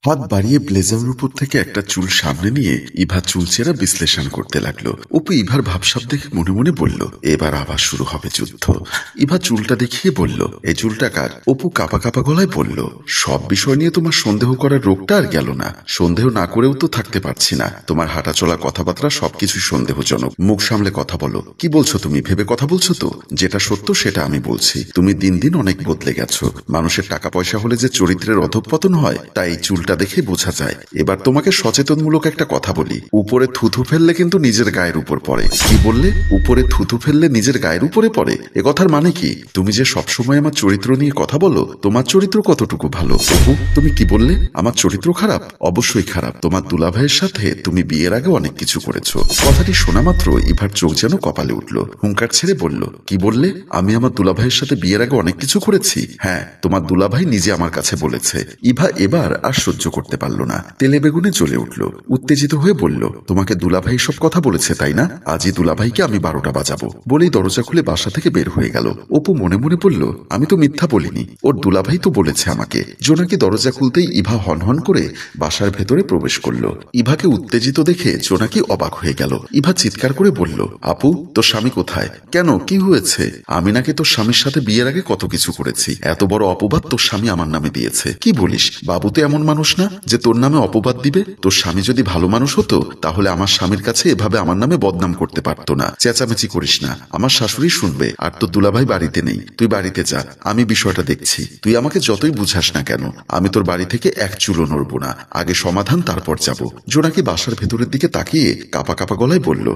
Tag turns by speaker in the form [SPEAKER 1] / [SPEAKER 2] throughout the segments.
[SPEAKER 1] হাত বাড়িয়ে ব্লেজারের উপর থেকে একটা চুল সামনে নিয়ে ইভা চুলচেরা বিশ্লেষণ করতে লাগলো। অপু ইভার ভাবসাব দেখে মনে মনে বলল, এবার আবার শুরু হবে যুদ্ধ। ইভা চুলটা দেখিয়ে বলল, এই চুলটা কার? অপু কাপা কাপা গলায় বলল, সব বিষয় নিয়ে তোমার সন্দেহ করার রোগটা আর গেল না। সন্দেহ না করেও তো থাকতে পারছি না। তোমার হাঁটা চলা কথাবার্তা সবকিছুই সন্দেহজনক। মুখ সামলে কথা বলো। কি বলছো তুমি? ভেবে কথা বলছো তো? যেটা সত্য সেটা আমি বলছি। তুমি দিন দিন অনেক বদলে গেছো। মানুষের টাকা পয়সা হলে যে চরিত্রের অধঃপতন হয় তাই চুলটা দেখে বোঝা যায়। এবার তোমাকে সচেতনমূলক একটা কথা বলি, উপরে থুথু ফেললে কিন্তু নিজের গায়ের উপর পড়ে। কি বললে? উপরে থুথু ফেললে নিজের গায়ের উপরে পড়ে? এ কথার মানে কি? তুমি যে সবসময় আমার চরিত্র নিয়ে কথা বলো, তোমার চরিত্র কতটুকু ভালো? অপু, তুমি কি বললে? আমার চরিত্র খারাপ? অবশ্যই খারাপ। তোমার দুলাভাইয়ের সাথে তুমি বিয়ের আগে অনেক কিছু করেছো। কথাটি শোনা মাত্র ইভার চোখ যেন কপালে উঠল। হুঙ্কার ছেড়ে বলল, কি বললে? আমি আমার দুলাভাইয়ের সাথে বিয়ের আগে অনেক কিছু করেছি? হ্যাঁ, তোমার দুলাভাই নিজে আমার কাছে বলেছে। ইভা এবার আর সহ্য করতে পারল না, তেলে বেগুনে জ্বলে উঠল। উত্তেজিত হয়ে বলল, তোমাকে দুলাভাই সব কথা বলেছে তাই না? আজই দুলাভাইকে আমি 12টা বাজাবো। বলেই দরজা খুলে বাসা থেকে বের হয়ে গেল। অপু মনে মনে বলল, আমি তো মিথ্যা বলিনি, ওর দুলাভাই তো বলেছে আমাকে। জোনাকি দরজা খুলতেই ইভা হনহন করে বাসার ভেতরে প্রবেশ করলো। ইভাকে উত্তেজিত দেখে জোনাকি অবাক হয়ে গেল। ইভা চিৎকার করে বলল, আপু, তোর স্বামী কোথায়? কেন, কি হয়েছে? আমি নাকি তোর স্বামীর সাথে বিয়ের আগে কত কিছু করেছি। এত বড় অপবাদ তোর স্বামী আমার নামে দিয়েছে। কি বলিস? বাবু তো এমন মানুষ না যে তোর নামে অপবাদ দিবে। তোর স্বামী যদি ভালো মানুষ হতো তাহলে আমার স্বামীর কাছে এভাবে আমার নামে বদনাম করতে পারতো না। চেঁচামেচি করিস না, আমার শাশুড়ি শুনবে। আর তোর দুলাভাই বাড়িতে নেই, তুই বাড়িতে যা, আমি বিষয়টা দেখছি। তুই আমাকে যতই বুঝাস না কেন, আমি তোর বাড়ি থেকে এক চুলও নড়বো না। আগে সমাধান, তারপর যাব। জোনাকি বাসার ভেতরের দিকে তাকিয়ে কাপা কাপা গলায় বলল,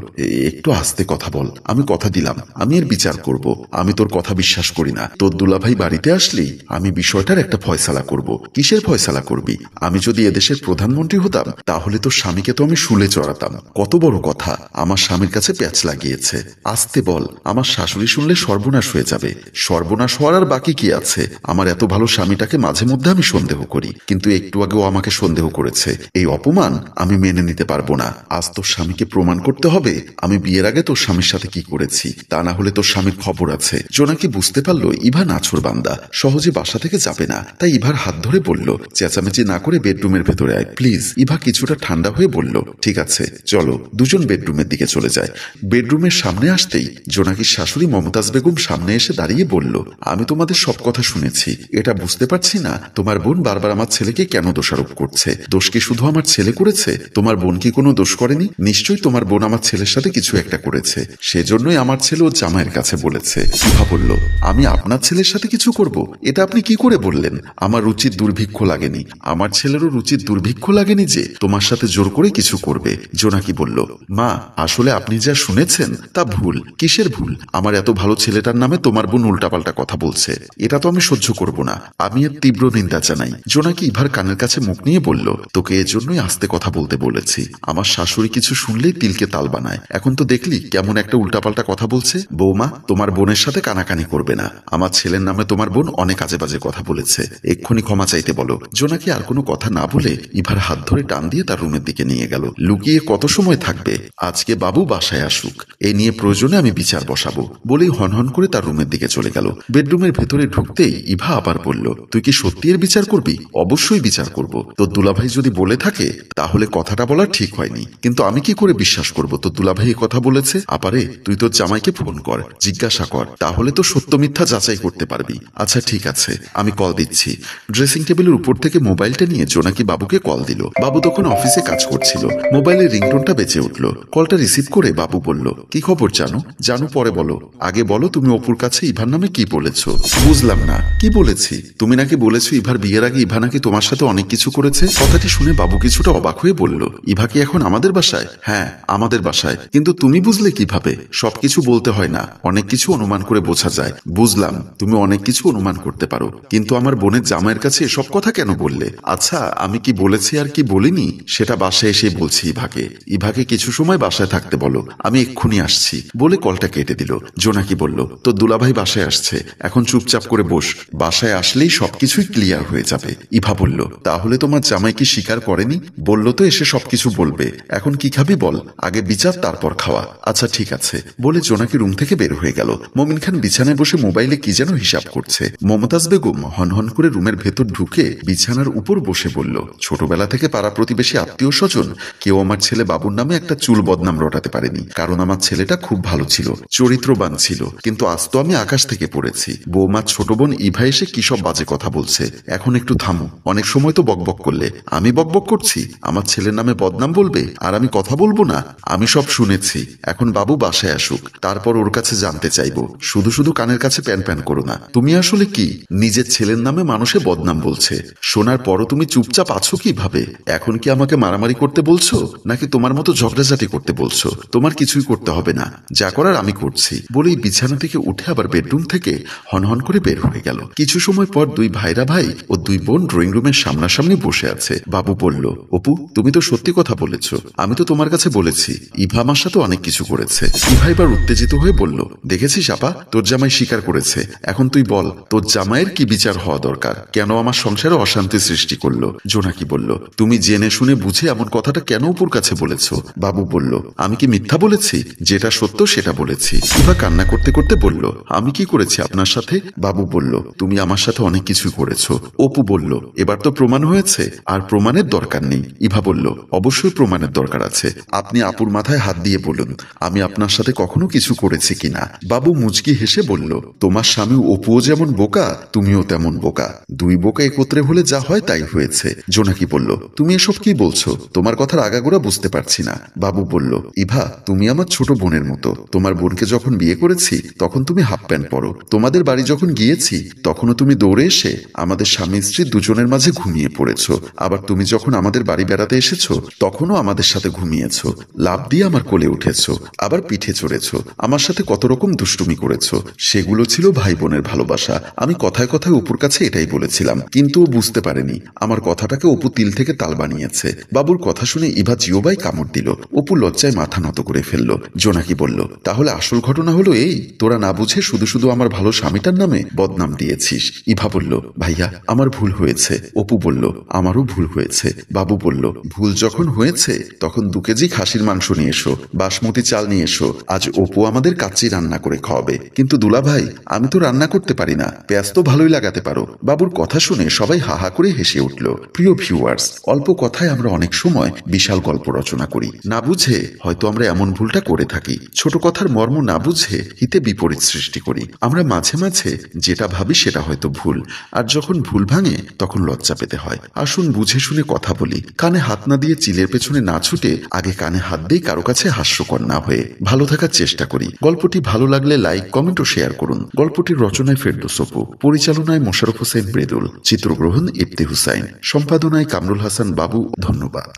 [SPEAKER 1] একটু আস্তে কথা বল। আমি কথা দিলাম আমি এর বিচার করব। আমি তোর কথা বিশ্বাস করি না। তোর দুলাভাই বাড়িতে আসলেই আমি বিষয়টার একটা ফয়সালা করব। কিসের ফয়সালা করবি? আমি যদি এদেশের প্রধানমন্ত্রী হতাম তাহলে তোর স্বামীকে তো আমি শুলে চড়াতাম। কত বড় কথা! আমার স্বামীর কাছে প্যাঁচ লাগিয়েছে। আস্তে বল, আমার শাশুড়ি শুনলে সর্বনাশ হয়ে যাবে। সর্বনাশ হওয়ার আর বাকি কি আছে? আমার এত ভালো স্বামীটাকে মাঝে মধ্যে আমি সন্দেহ করি, কিন্তু একটু আগেও আমাকে সন্দেহ করেছে। এই অপমান আমি মেনে নিতে পারবো না। আজ তোর স্বামীকে প্রমাণ করতে হবে আমি বিয়ের আগে তোর স্বামীর সাথে কি করেছি। তা না হলে তোর স্বামীর খবর আছে। জোনাকি বুঝতে পারলো ইভা নাছোড় বান্দা, সহজে বাসা থেকে যাবে না। তাই ইভার হাত ধরে বলল, চেঁচামেচি না করে বেডরুমের ভেতরে আয় প্লিজ। ইভা কিছুটা ঠান্ডা হয়ে বলল, ঠিক আছে চলো। দুজন বেডরুমের দিকে চলে যায়। বেডরুমের সামনে আসতেই জোনাকির শাশুড়ি মমতাজ বেগম সামনে এসে দাঁড়িয়ে বলল, আমি তোমাদের সব কথা শুনেছি। এটা বুঝতে পারছি না তোমার বোন বারবার আমার ছেলেকে কেন দোষারোপ করছে। দোষ কি শুধু আমার ছেলে করেছে? তোমার বোন কি কোনো দোষ করেনি? নিশ্চয়ই তোমার বোন আমার ছেলের সাথে কিছু একটা করেছে, সেজন্যই আমার ছেলে ও জামাইয়ের কাছে বলেছে। ইভা বলল, আমি আপনার ছেলের সাথে কিছু করব? এটা আপনি কি করে বললেন? আমার রুচির দুর্ভিক্ষ লাগেনি। আমার ছেলেরও রুচির দুর্ভিক্ষ লাগেনি যে তোমার সাথে জোর করে কিছু করবে। জোনাকি বলল, মা, আসলে আপনি যা শুনেছেন তা ভুল। কিসের ভুল? আমার এত ভালো ছেলেটার নামে তোমার বোন উল্টাপাল্টা কথা বলছে। এটা তো আমি সহ্য করব না। আমি এর তীব্র নিন্দা জানাই। জোনাকি ইভার কানের কাছে মুখ নিয়ে বলল, তোকে এজন্যই আস্তে কথা বলতে বলেছি। আমার শাশুড়ি কিছু শুনলেই তিলকে তাল বানায়। এখন তো দেখলি কেমন একটা উল্টাপাল্টা কথা বলছে। বৌমা, তোমার বোনের সাথে কানাকানি করবে না। আমার ছেলের নামে তোমার বোন অনেক আজে বাজে কথা বলেছে। এক্ষুনি ক্ষমা চাইতে বলো। জোনাকি আর কোনো কথা না বলে ইভার হাত ধরে টান দিয়ে তার রুমের দিকে নিয়ে গেল। লুকিয়ে কত সময় থাকবে? আজকে বাবু বাসায় আসুক, এ নিয়ে প্রয়োজনে আমি বিচার বসাবো। বলেই হনহন করে তার রুমের দিকে চলে গেল। বেডরুমের ভেতরে ঢুকতেই ইভা আবার বলল, তুই কি সত্যি এর বিচার করবি? অবশ্যই বিচার করব। তোর দুলাভাই যদি বলে থাকে তাহলে কথাটা বলা ঠিক হয়নি, কিন্তু আমি কি করে বিশ্বাস করব তোর দুলাভাই কথা বলেছে? আপারে, তুই তোর জামাইকে ফোন কর, জিজ্ঞাসা কর, তাহলে তো সত্য মিথ্যা যাচাই করতে পারবি। আচ্ছা ঠিক আছে, আমি কল দিচ্ছি। ড্রেসিং টেবিলের উপর থেকে মোবাইলটা নিয়ে জোনাকি বাবুকে কল দিল। বাবু তখন অফিসে কাজ করছিল। মোবাইলের রিংটোনটা বেঁচে উঠল। কলটা রিসিভ করে বাবু বলল, কি খবর জানু? জানু পরে বলো, আগে বলো তুমি অপুর কাছে ইভার নামে কি বলেছো? বুঝলাম না, কি বলেছি? তুমি নাকি বলেছো ইভার বিয়ের আগে ইভা নাকি তোমার সাথে অনেক কিছু করেছে। কথাটি শুনে বাবু কিছুটা অবাক হয়ে বলল, ইভা কি এখন আমাদের বাসায়? হ্যাঁ, আমাদের বাসায়। কিন্তু তুমি বুঝলে কিভাবে? সবকিছু বলতে হয় না, অনেক কিছু অনুমান করে বোঝা যায়। বুঝলাম তুমি অনেক কিছু অনুমান করতে পারো, কিন্তু আমার বোনের জামাইয়ের কাছে এসব কথা কেন বললে? আচ্ছা, আমি কি বলেছি আর কি বলিনি সেটা বাসায় এসে বলছি ইভাকে। ইভাকে কিছু সময় বাসায় থাকতে বলো, আমি এক্ষুনি আসছি। বলে কলটা কেটে দিল। জোনাকি বলল, তোর দুলাভাই বাসায় আসছে, এখন চুপচাপ করে বস। বাসায় আসলেই সবকিছুই ক্লিয়ার হয়ে যাবে। ইভা বলল, তাহলে তোমার জামাই কি স্বীকার করেনি? বললো তো এসে সবকিছু বলবে। এখন কি খাবি বল? আগে বিচার তারপর খাওয়া। আচ্ছা ঠিক আছে। বলে জোনাকি রুম থেকে বের হয়ে গেল। মমিন খান বিছানায় বসে মোবাইলে কি যেন হিসাব করছে। মমতাজ বেগম হনহন করে রুমের ভেতর ঢুকে বিছানার উপর বসে বসে বলল, ছোটবেলা থেকে পাড়া প্রতিবেশী আত্মীয় স্বজন কেউ আমার ছেলে বাবুর নামে একটা চুল বদনাম রটাতে পারেনি, কারণ আমার ছেলেটা খুব ভালো ছিল, চরিত্রবান ছিল। কিন্তু আজ তো আমি আকাশ থেকে পড়েছি। বৌমার ছোট বোন ইভা এসে কি সব বাজে কথা বলছে। এখন একটু থামো, অনেক সময় তো বকবক করলে। আমি বকবক করছি? আমার ছেলের নামে বদনাম বলবে আর আমি কথা বলবো না? আমি সব শুনেছি। এখন বাবু বাসায় আসুক, তারপর ওর কাছে জানতে চাইবো। শুধু শুধু কানের কাছে প্যান প্যান করো না। তুমি আসলে কি নিজের ছেলের নামে মানুষে বদনাম বলছে, শোনার পরও তুমি চুপচাপ আছো কিভাবে? এখন কি আমাকে মারামারি করতে বলছো, নাকি তোমার মতো ঝগড়াঝাটি করতে বলছো? তোমার কিছুই করতে হবে না, যা করার আমি করছি বলেই বিছানা থেকে উঠে আবার বেডরুম থেকে হনহন করে বের হয়ে গেল। কিছু সময় পর দুই ভাইরা ভাই ও দুই বোন ড্রয়িং রুমের সামনাসামনি বসে আছে। বাবু বলল, অপু তুমি তো সত্যি কথা বলেছ। আমি তো তোমার কাছে বলেছি ইভা আমার সাথে অনেক কিছু করেছে। ইভা এবার উত্তেজিত হয়ে বলল, দেখেছিস আপা, তোর জামাই স্বীকার করেছে। এখন তুই বল তোর জামাইয়ের কি বিচার হওয়া দরকার? কেন আমার সংসারে অশান্তি সৃষ্টি করলো? জোনাকি বলল, তুমি জেনে শুনে বুঝে এমন কথাটা কেন অপুর কাছে বলেছ? বাবু বলল, আমি কি মিথ্যা বলেছি? যেটা সত্য সেটা বলেছি। ইভা কান্না করতে করতে বলল, আমি কি করেছি আপনার সাথে? বাবু বলল, তুমি আমার সাথে অনেক কিছু করেছো। অপু বলল, এবার তো প্রমাণ হয়েছে, আর প্রমাণের দরকার নেই। ইভা বলল, অবশ্যই প্রমাণের দরকার আছে। আপনি আপুর মাথায় হাত দিয়ে বলুন আমি আপনার সাথে কখনো কিছু করেছি কিনা। বাবু মুচকি হেসে বলল, তোমার স্বামী অপুও যেমন বোকা, তুমিও তেমন বোকা। দুই বোকা একত্রে হলে যা হয় তাই হয়েছে। জোনাকি বলল, তুমি এসব কি বলছো? তোমার কথার আগাগোড়া বুঝতে পারছি না। বাবু বলল, ইভা তুমি আমার ছোট বোনের মতো। তোমার বোনকে যখন বিয়ে করেছি তখন তুমি হাফ প্যান্ট পরো। তোমাদের বাড়ি যখন গিয়েছি তখনও তুমি দৌড়ে এসে আমাদের স্বামী স্ত্রী দুজনের মাঝে ঘুমিয়ে পড়েছো। আবার তুমি যখন আমাদের বাড়ি বেড়াতে এসেছো তখনও আমাদের সাথে ঘুমিয়েছো। লাফ দিয়ে আমার কোলে উঠেছো, আবার পিঠে চড়েছো, আমার সাথে কত রকম দুষ্টুমি করেছো। সেগুলো ছিল ভাই বোনের ভালোবাসা। আমি কথায় কথায় অপুর কাছে এটাই বলেছিলাম, কিন্তু ও বুঝতে পারেনি। আমার কথাটাকে অপু তিল থেকে তাল বানিয়েছে। বাবুর কথা শুনে ইভা জিওবাই কামড় দিল। অপু লজ্জায় মাথা নত করে ফেলল। জোনাকি বলল, তাহলে আসল ঘটনা হলো এই, তোরা না বুঝে শুধু শুধু আমার ভালো স্বামীটার নামে বদনাম দিয়েছিস। ইভা বলল, ভাইয়া আমার ভুল হয়েছে। অপু বলল, আমারও ভুল হয়েছে। বাবু বলল, ভুল যখন হয়েছে তখন 2 কেজি খাসির মাংস নিয়ে এসো, বাসমতি চাল নিয়ে এসো। আজ অপু আমাদের কাচ্চি রান্না করে খাওয়াবে। কিন্তু দুলা ভাই, আমি তো রান্না করতে পারি না, পেঁয়াজ তো ভালোই লাগাতে পারো। বাবুর কথা শুনে সবাই হাহা করে হেসে উঠল। প্রিয় ভিউয়ার্স, অল্প কথায় আমরা অনেক সময় বিশাল গল্প রচনা করি। না বুঝে হয়তো আমরা এমন ভুলটা করে থাকি। ছোট কথার মর্ম না বুঝে হিতে বিপরীত সৃষ্টি করি। আমরা মাঝে মাঝে যেটা ভাবি সেটা হয়তো ভুল, আর যখন ভুল ভাঙে তখন লজ্জা পেতে হয়। আসুন বুঝে শুনে কথা বলি, কানে হাত না দিয়ে চিলের পেছনে না ছুটে আগে কানে হাত দিয়ে কারো কাছে হাস্যকর না হয়ে ভালো থাকার চেষ্টা করি। গল্পটি ভালো লাগলে লাইক, কমেন্ট ও শেয়ার করুন। গল্পটির রচনায় ফেরদৌস অপু, পরিচালনায় মোশাররফ হোসেন মৃদুল, চিত্রগ্রহণ ইফতি হুসাইন, সম্পাদনায় কামরুল হাসান বাবু। ধন্যবাদ।